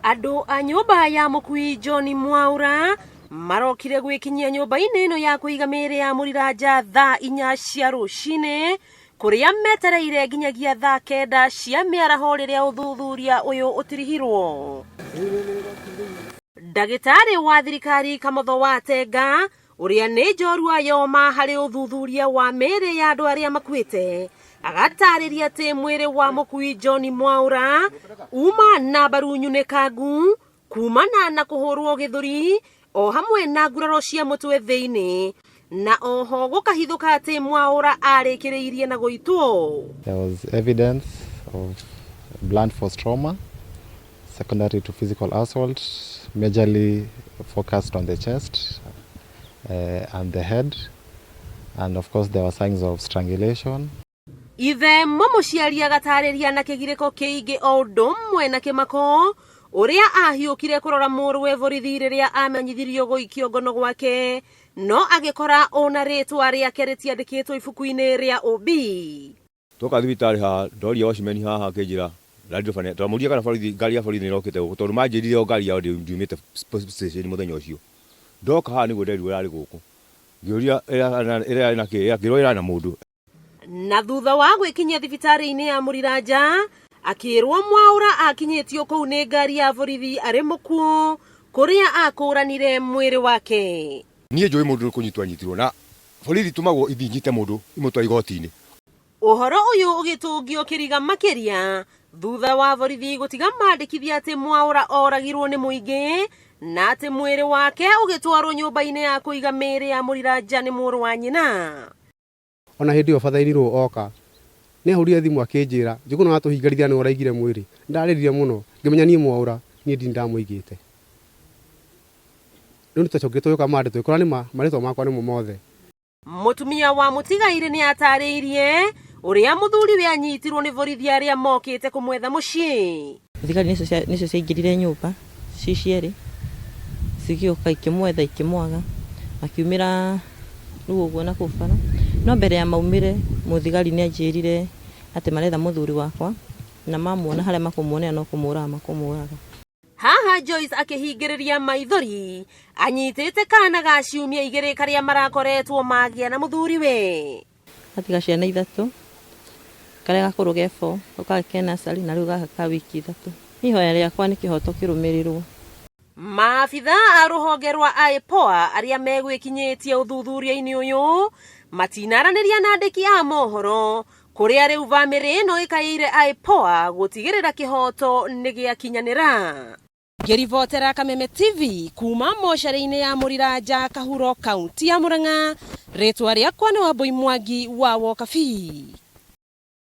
Andũ a nyumba ya mukui John Mwaura marokire gwikinyia nyumba-ini ino ya kuiga mĩĩrĩ ya Muriranja thaa 4 cia rũcinĩ kuria metereire nginyagia thaa 9 cia mĩaraho rĩrĩa uthuthuria uyu utirihirwo. Ndagĩtarĩ wa thirikari Kamotho wa Tenga uria nĩ njorua yoma harĩ uthuthuria wa mĩĩrĩ ya andũ arĩa makuĩte agatarĩria atĩ mwĩrĩ wa mukui John Mwaura uma na mbaru nyunĩkangu kumana na kũhũrwo gĩthũri o hamwe na nguraro cia mũtwe thĩinĩ na oho gũkahithũka atĩ Mwaura arĩkĩrĩirie na gũitwo. There was evidence of blunt force trauma secondary to physical assault, majorly focused on the chest and the head, and of course there were signs of strangulation. Ithe mũciari agatarĩria na kĩgirĩko kĩingĩ o ũndũ ũmwe na kĩmako ũrĩa ahiũkire kũrora mũrũwe borithi rĩrĩa amenyithirio gũikio ngono gwake no agĩkora ona rĩtwa rĩake rĩtiandĩkĩtwo ibuku-inĩ rĩa OB. Toka thibitarĩ ha ndoria wacimeni haha kĩnjĩra radio fane twamuria kana borithi ngari ya borithi nĩrokĩte gũkũ tondũ manjĩrire o ngari yao ndiumĩte station mũthenya ũcio. Ndoka haha nĩguo nderirwo yarĩ gũkũ ngĩũria ĩrĩa na kĩ ngĩrwo na mũndũ. Na thutha wa gwikinyia thibitarĩ-inĩ ya Muriranja akĩrwo Mwaura akinyĩtio kũu nĩ ngari ya borithi arĩ mũkuũ kũrĩa akũranire mwĩrĩ wake. Niĩ njũĩ mũndũ kũnyitwo anyitirwo na borithi tumagwo ithinyite mũndũ imũtwara igoti-inĩ. Ũhoro ũyũ ũgĩtũngio kĩriga makĩria thutha wa borithi gũtiga mandĩkithia atĩ Mwaura oragirwo nĩ mũingĩ na atĩ mwĩrĩ wake ũgĩtwarwo nyũmba-inĩ ya kũiga mĩĩrĩ ya Muriranja nĩ mũrũ wa nyina. Ona hindi obathaĩrirwo oka nĩ ahũrire thimũ akĩnjĩra njũkũ no atũhingarithia nĩ ũraigire mwĩrĩ. Ndarĩrire mũno ngĩmenya niĩ Mwaura niĩ ndi ndamũigĩte. Rĩu nĩtwacokire tũgĩũka mandĩ twĩkora nĩ marĩtwa makwa nĩmo mothe. Mũtumia wa mũtigaire nĩ atarĩirie ũrĩa mũthuriwe anyitirwo nĩ borithi arĩa mokĩte kũmwetha mũciĩ. Thigari nĩcio ciaingĩrire nyũmba cierĩ cigĩũka ikĩmwetha ikĩmwaga akiumĩra rĩu ũguo na kũbara. No mbere ya maumire mũthigari nĩ anjĩrire atĩ maretha mũthuri wakwa na mamuona harĩa makũmuonera no kũmũraga makũmũraga. Haha Joyce akĩhingĩrĩria maithori anyitĩte kana ga ciumia 2 karĩa marakoretwo magĩa na mũthuriwe. Atiga ciana 3 karĩa gakũrũ ge 4 gaka ke nursery na rĩu gaka ka wiki 3. Ihoya rĩakwa nĩ kĩhoto kĩrũmĩrĩrwo. Maabitha a rũhonge rwa IPOA arĩa megwikinyitie uthuthuria-inĩ ũyũ matinaranĩria na andĩki a mohoro kũrĩa rĩu bamĩrĩ ĩno ĩkaĩire IPOA gũtigĩrĩra kĩhoto nĩ gĩakinyanĩra. Ngĩribotera Kameme TV kuma mocarĩ-inĩ ya Muriranja Kahuro kaunti ya Murang'a, rĩtwa rĩakwa nĩ Wambui Mwangi wa Wokabi.